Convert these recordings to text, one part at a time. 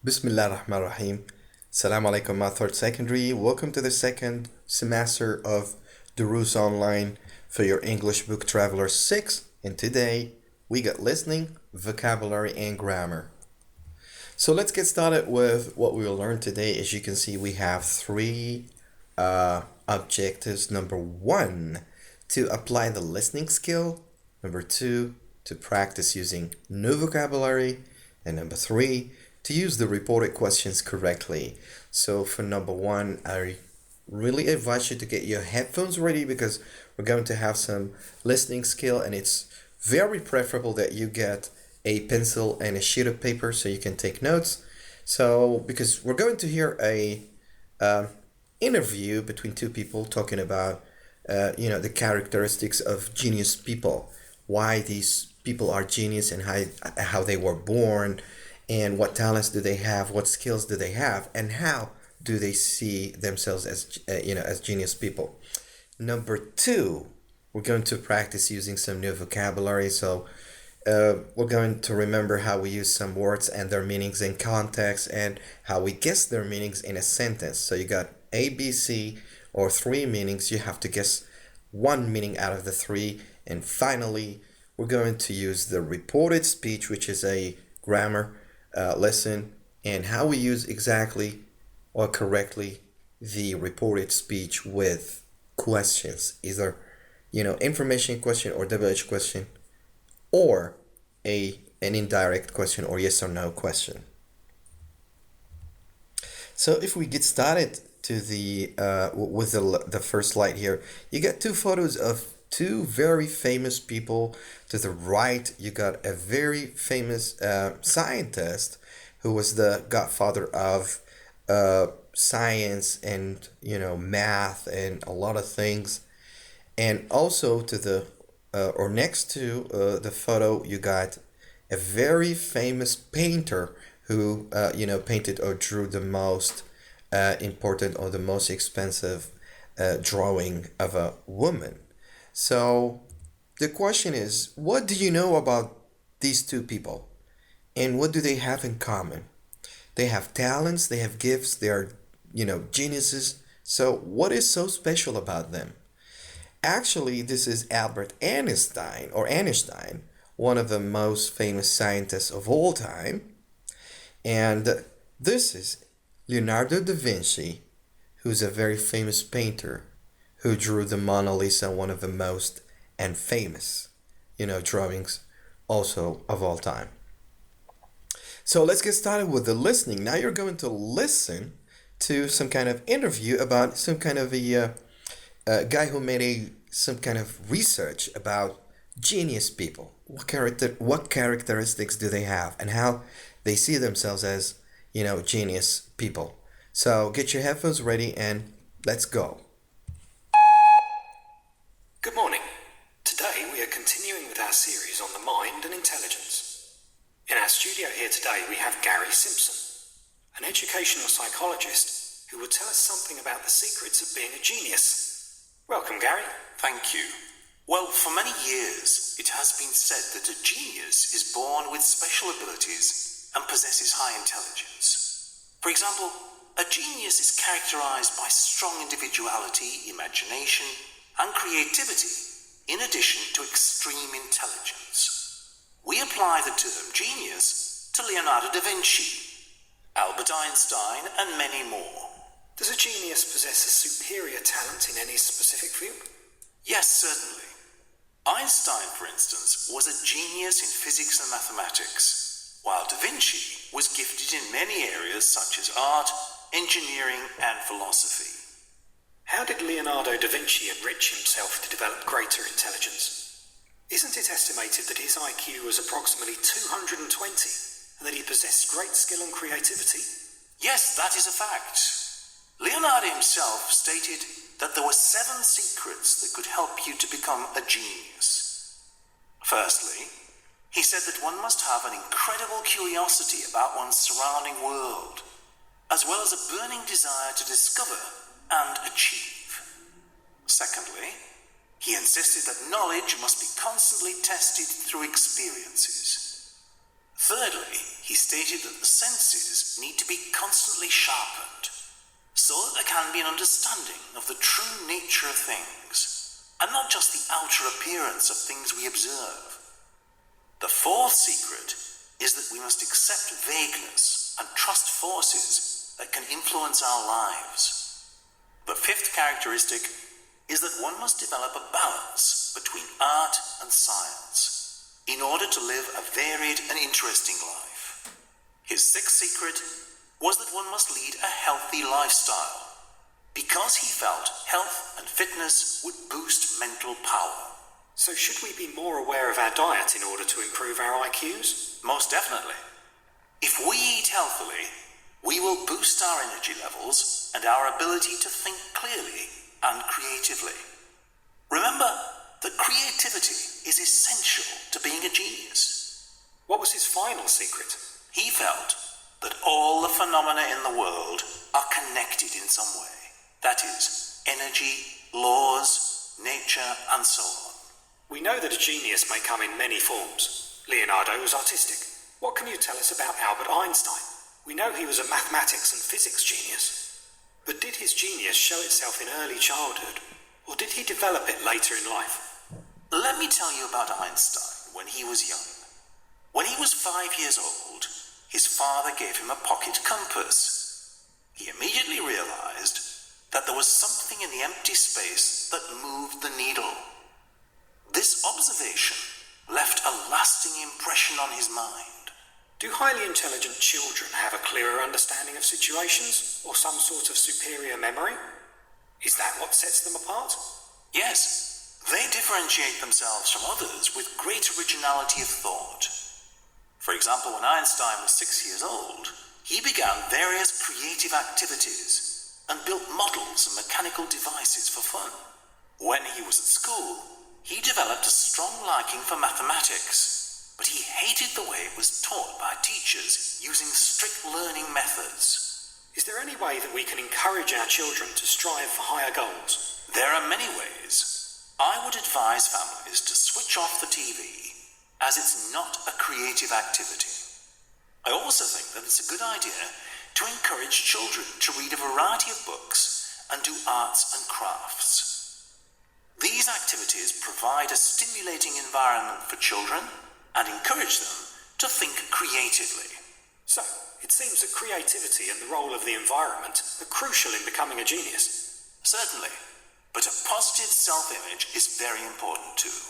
Bismillah ar-Rahman ar-Rahim. Assalamu alaikum, my third secondary. Welcome to the second semester of Durus Online for your English Book Traveler 6. And today we got listening, vocabulary, and grammar. So let's get started with what we will learn today. As you can see, we have three objectives. Number one, to apply the listening skill. Number two, to practice using new vocabulary. And number three, to use the reported questions correctly. So for number one, I really advise you to get your headphones ready because we're going to have some listening skill, and it's very preferable that you get a pencil and a sheet of paper so you can take notes. So because we're going to hear a interview between two people talking about the characteristics of genius people, why these people are genius, and how they were born, and what talents do they have, what skills do they have, and how do they see themselves as as genius people. Number two, we're going to practice using some new vocabulary. So we're going to remember how we use some words and their meanings in context, and how we guess their meanings in a sentence. So you got A, B, C, or three meanings. You have to guess one meaning out of the three. And finally, we're going to use the reported speech, which is a grammar lesson, and how we use exactly or correctly the reported speech with questions, either information question or WH question, or an indirect question or yes or no question. So if we get started to the with the first slide here, you got two photos of two very famous people. To the right, you got a very famous scientist who was the godfather of science and math and a lot of things. And also to the or next to the photo, you got a very famous painter who painted or drew the most important or the most expensive drawing of a woman. So the question is, what do you know about these two people? And what do they have in common? They have talents, they have gifts, they are, geniuses. So what is so special about them? Actually, this is Albert Einstein, one of the most famous scientists of all time. And this is Leonardo da Vinci, who's a very famous painter who drew the Mona Lisa, one of the most and famous, drawings also of all time. So let's get started with the listening. Now you're going to listen to some kind of interview about some kind of a guy who made some kind of research about genius people. What characteristics do they have, and how they see themselves as genius people. So get your headphones ready and let's go. Good morning. Today we are continuing with our series on the mind and intelligence. In our studio here today we have Gary Simpson, an educational psychologist who will tell us something about the secrets of being a genius. Welcome, Gary. Thank you. Well, for many years it has been said that a genius is born with special abilities and possesses high intelligence. For example, a genius is characterized by strong individuality, imagination, and creativity, in addition to extreme intelligence. We apply the term genius to Leonardo da Vinci, Albert Einstein, and many more. Does a genius possess a superior talent in any specific field? Yes, certainly. Einstein, for instance, was a genius in physics and mathematics, while da Vinci was gifted in many areas such as art, engineering, and philosophy. How did Leonardo da Vinci enrich himself to develop greater intelligence? Isn't it estimated that his IQ was approximately 220 and that he possessed great skill and creativity? Yes, that is a fact. Leonardo himself stated that there were 7 secrets that could help you to become a genius. Firstly, he said that one must have an incredible curiosity about one's surrounding world, as well as a burning desire to discover and achieve. Secondly, he insisted that knowledge must be constantly tested through experiences. Thirdly, he he stated that the senses need to be constantly sharpened so that there can be an understanding of the true nature of things, and not just the outer appearance of things we observe. The fourth secret is that we must accept vagueness and trust forces that can influence our lives. The fifth characteristic is that one must develop a balance between art and science in order to live a varied and interesting life. His sixth secret was that one must lead a healthy lifestyle because he felt health and fitness would boost mental power. So should we be more aware of our diet in order to improve our IQs? Most definitely. If we eat healthily, we will boost our energy levels and our ability to think clearly and creatively. Remember that creativity is essential to being a genius. What was his final secret? He felt that all the phenomena in the world are connected in some way. That is, energy, laws, nature, and so on. We know that a genius may come in many forms. Leonardo was artistic. What can you tell us about Albert Einstein? We know he was a mathematics and physics genius. But did his genius show itself in early childhood, or did he develop it later in life? Let me tell you about Einstein when he was young. When he was 5 years old, his father gave him a pocket compass. He immediately realized that there was something in the empty space that moved the needle. This observation left a lasting impression on his mind. Do highly intelligent children have a clearer understanding of situations, or some sort of superior memory? Is that what sets them apart? Yes, they differentiate themselves from others with great originality of thought. For example, when Einstein was 6 years old, he began various creative activities and built models and mechanical devices for fun. When he was at school, he developed a strong liking for mathematics, but he hated the way it was taught by teachers using strict learning methods. Is there any way that we can encourage our children to strive for higher goals? There are many ways. I would advise families to switch off the TV, as it's not a creative activity. I also think that it's a good idea to encourage children to read a variety of books and do arts and crafts. These activities provide a stimulating environment for children and encourage them to think creatively. So, it seems that creativity and the role of the environment are crucial in becoming a genius. Certainly, but a positive self-image is very important too.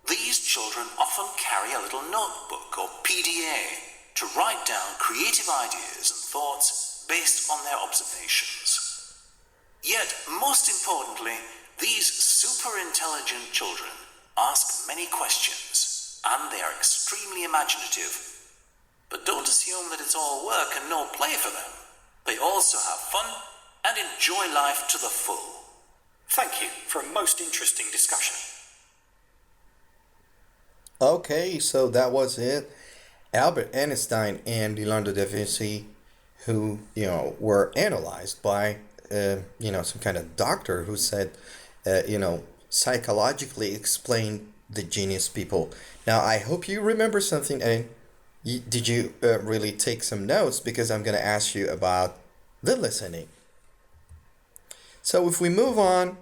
These children often carry a little notebook or PDA to write down creative ideas and thoughts based on their observations. Yet, most importantly, these super intelligent children ask many questions, and they are extremely imaginative. But don't assume that it's all work and no play for them. They also have fun and enjoy life to the full. Thank you for a most interesting discussion. Okay, so that was it. Albert Einstein and Leonardo da Vinci, who were analyzed by some kind of doctor who said psychologically explain the genius people. Now I hope you remember something, and did you really take some notes, because I'm going to ask you about the listening. So if we move on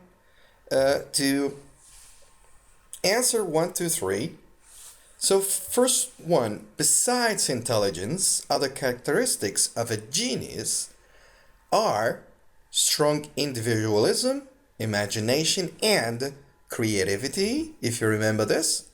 to answer 1, 2, 3. So first one, besides intelligence, other characteristics of a genius are strong individualism, imagination, and creativity, if you remember this.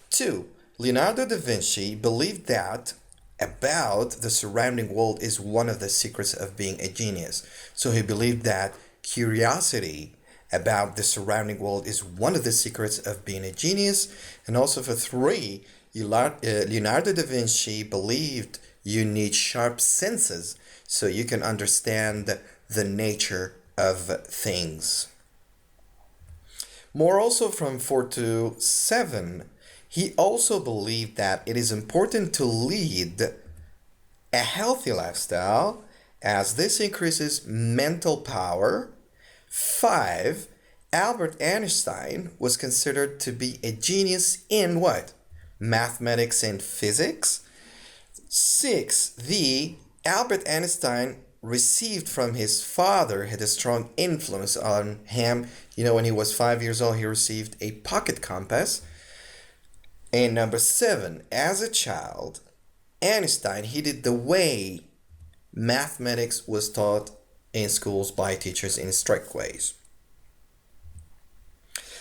2, Leonardo da Vinci believed that about the surrounding world is one of the secrets of being a genius. So he believed that curiosity about the surrounding world is one of the secrets of being a genius. And also for 3, Leonardo da Vinci believed you need sharp senses so you can understand the nature of things. More also from 4 to 7, he also believed that it is important to lead a healthy lifestyle as this increases mental power. 5, Albert Einstein was considered to be a genius in what? Mathematics and physics. 6. The Albert Einstein received from his father had a strong influence on him. When he was 5 years old, he received a pocket compass. And number 7, as a child, Einstein hated the way mathematics was taught in schools by teachers in strict ways.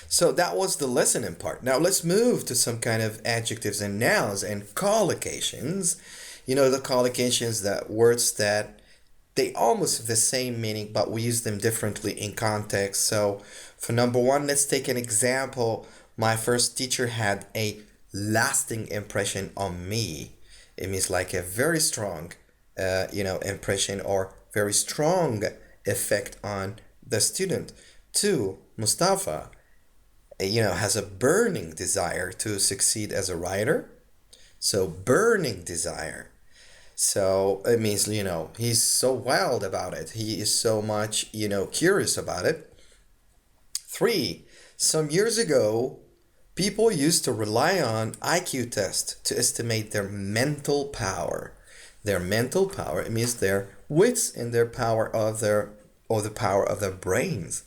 So that was the lesson in part. Now let's move to some kind of adjectives and nouns and collocations. The collocations, that words that they almost have the same meaning, but we use them differently in context. So for number 1, let's take an example. My first teacher had a lasting impression on me. It means like a very strong, impression or very strong effect on the student. 2, Mustafa, has a burning desire to succeed as a writer. So burning desire. So it means, he's so wild about it. He is so much, curious about it. 3, some years ago, people used to rely on IQ tests to estimate their mental power. Their mental power, it means their wits and their power of the power of their brains.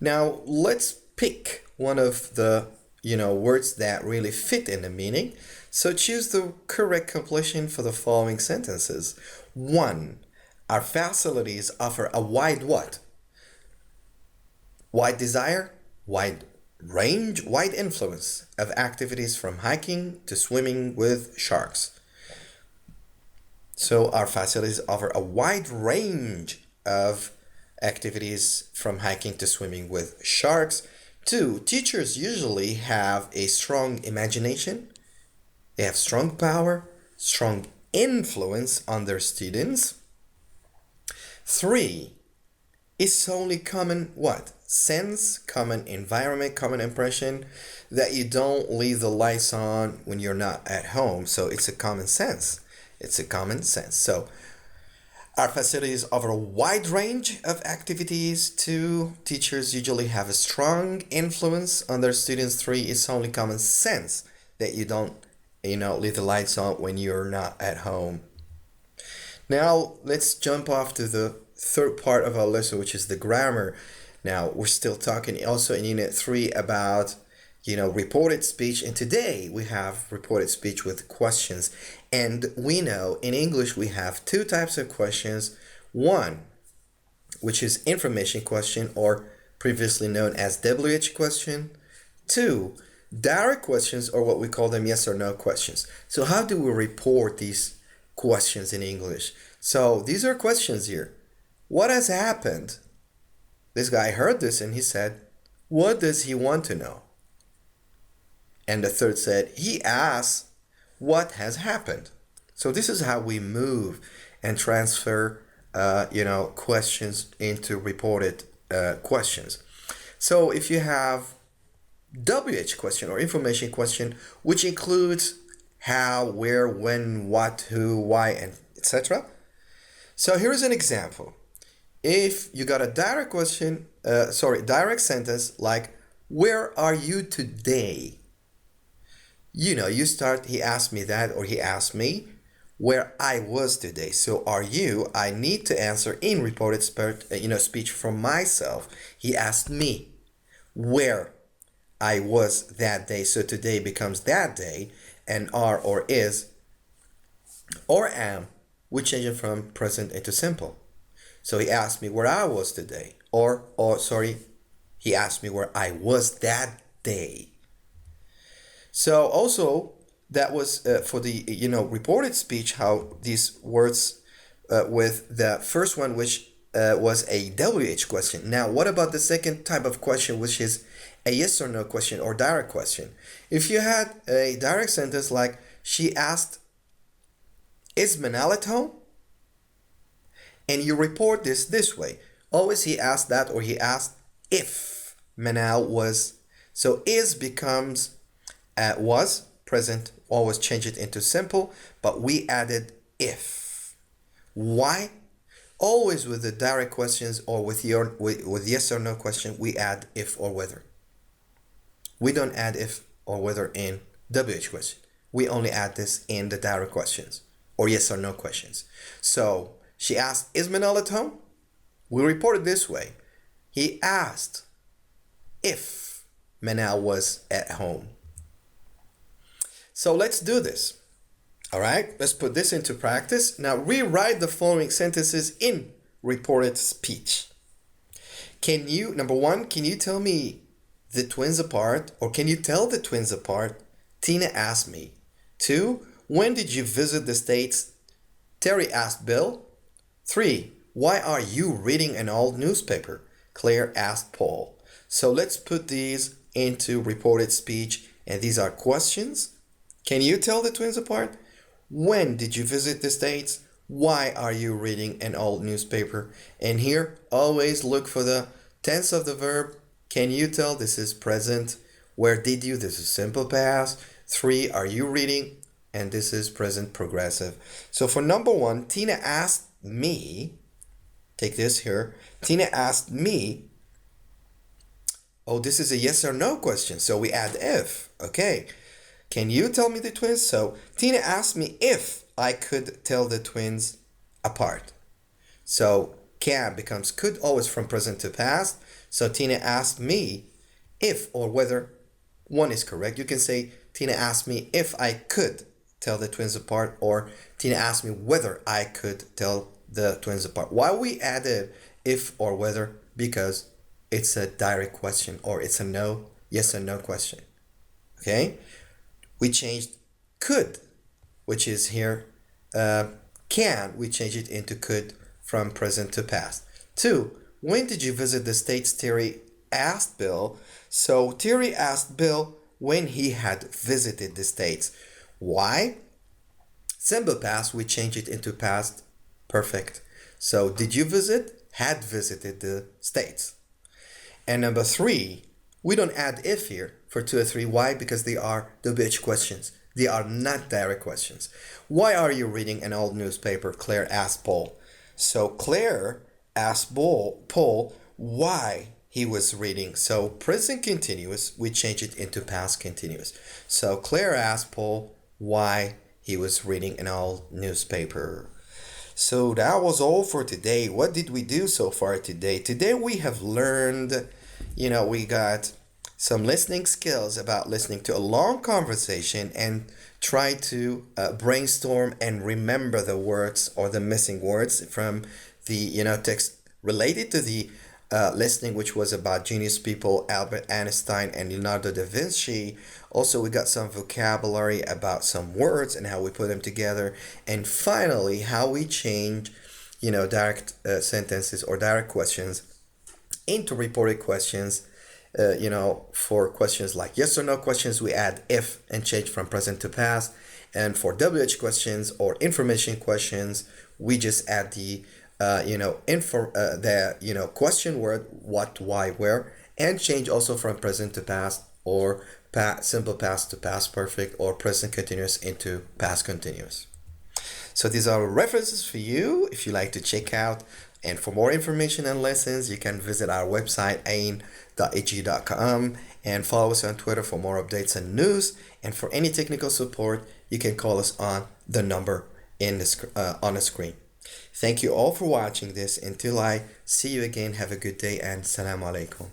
Now let's pick one of the words that really fit in the meaning. So choose the correct completion for the following sentences. 1. Our facilities offer a wide what? Wide desire, wide range, wide influence of activities from hiking to swimming with sharks. So our facilities offer a wide range of activities from hiking to swimming with sharks. 2, teachers usually have a strong imagination. They have strong power, strong influence on their students. 3, it's only common what? Sense, common environment, common impression that you don't leave the lights on when you're not at home. So it's a common sense. It's a common sense. So our facilities offer a wide range of activities. 2, teachers usually have a strong influence on their students. 3, it's only common sense that you don't, leave the lights on when you're not at home. Now let's jump off to the third part of our lesson, which is the grammar. Now we're still talking also in Unit 3 about reported speech, and today we have reported speech with questions. And we know in English we have 2 types of questions. 1, which is information question, or previously known as WH question. 2, direct questions, or what we call them yes or no questions. So how do we report these questions in English? So these are questions here. What has happened? This guy heard this and he said, what does he want to know? And the third said, he asks, what has happened? So this is how we move and transfer, questions into reported questions. So if you have WH question or information question, which includes how, where, when, what, who, why, and etc. So here's an example. If you got a direct question, direct sentence like, where are you today? You start, he asked me that, or he asked me where I was today. So are you, I need to answer in reported speech from myself. He asked me where I was that day. So today becomes that day, and are or is or am, we change it from present into simple. So he asked me where I was today, he asked me where I was that day. So also that was for the reported speech, how these words with the first one, which was a WH question. Now what about the second type of question, which is a yes or no question or direct question? If you had a direct sentence like, she asked, is Manal at home? And you report this way. Always he asked that, or he asked if Manal was. So is becomes was, present, always change it into simple, but we added if. Why? Always with the direct questions or with yes or no question, we add if or whether. We don't add if or whether in WH question. we only add this in the direct questions or yes or no questions. So she asked, is Manal at home? We report it this way. He asked if Manal was at home. So let's do this. All right, let's put this into practice. Now rewrite the following sentences in reported speech. Number one, can you tell me the twins apart, or can you tell the twins apart? Tina asked me. 2, when did you visit the States? Terry asked Bill. 3, why are you reading an old newspaper? Claire asked Paul. So let's put these into reported speech, and these are questions. Can you tell the twins apart? When did you visit the States? Why are you reading an old newspaper? And here, always look for the tense of the verb. Can you tell? This is present. Where did you? This is simple past. 3, are you reading? And this is present progressive. So for number 1, Tina asked me, take this here. Tina asked me, oh, this is a yes or no question. So we add if. Okay. Can you tell me the twins? So Tina asked me if I could tell the twins apart. So can becomes could, always from present to past. So Tina asked me if or whether one is correct. You can say Tina asked me if I could tell the twins apart, or Tina asked me whether I could tell the twins apart. Why we added if or whether? Because it's a direct question, or it's a no, yes or no question. Okay? We changed could, which is here can, we change it into could from present to past. 2, when did you visit the States? Terry asked Bill. So Terry asked Bill when he had visited the States. Why? Simple past, we change it into past perfect. So did you visit? Had visited the States. And number 3, we don't add if here for 2 or 3. Why? Because they are WH questions. They are not direct questions. Why are you reading an old newspaper? Claire asked Paul. So Claire asked Paul why he was reading. So present continuous, we change it into past continuous. So Claire asked Paul why he was reading an old newspaper. So that was all for today. What did we do so far today? Today we have learned, we got some listening skills about listening to a long conversation and try to brainstorm and remember the words or the missing words from the text related to the listening, which was about genius people, Albert Einstein and Leonardo da Vinci. Also, we got some vocabulary about some words and how we put them together. And finally, how we change, direct sentences or direct questions into reported questions. For questions like yes or no questions, we add if and change from present to past. And for WH questions or information questions, we just add the question word, what, why, where, and change also from present to past or simple past to past perfect or present continuous into past continuous. So these are references for you if you like to check out. And for more information and lessons, you can visit our website ain.ag.com and follow us on Twitter for more updates and news. And for any technical support, you can call us on the number on the screen. Thank you all for watching this. Until I see you again, have a good day and Assalamu alaikum.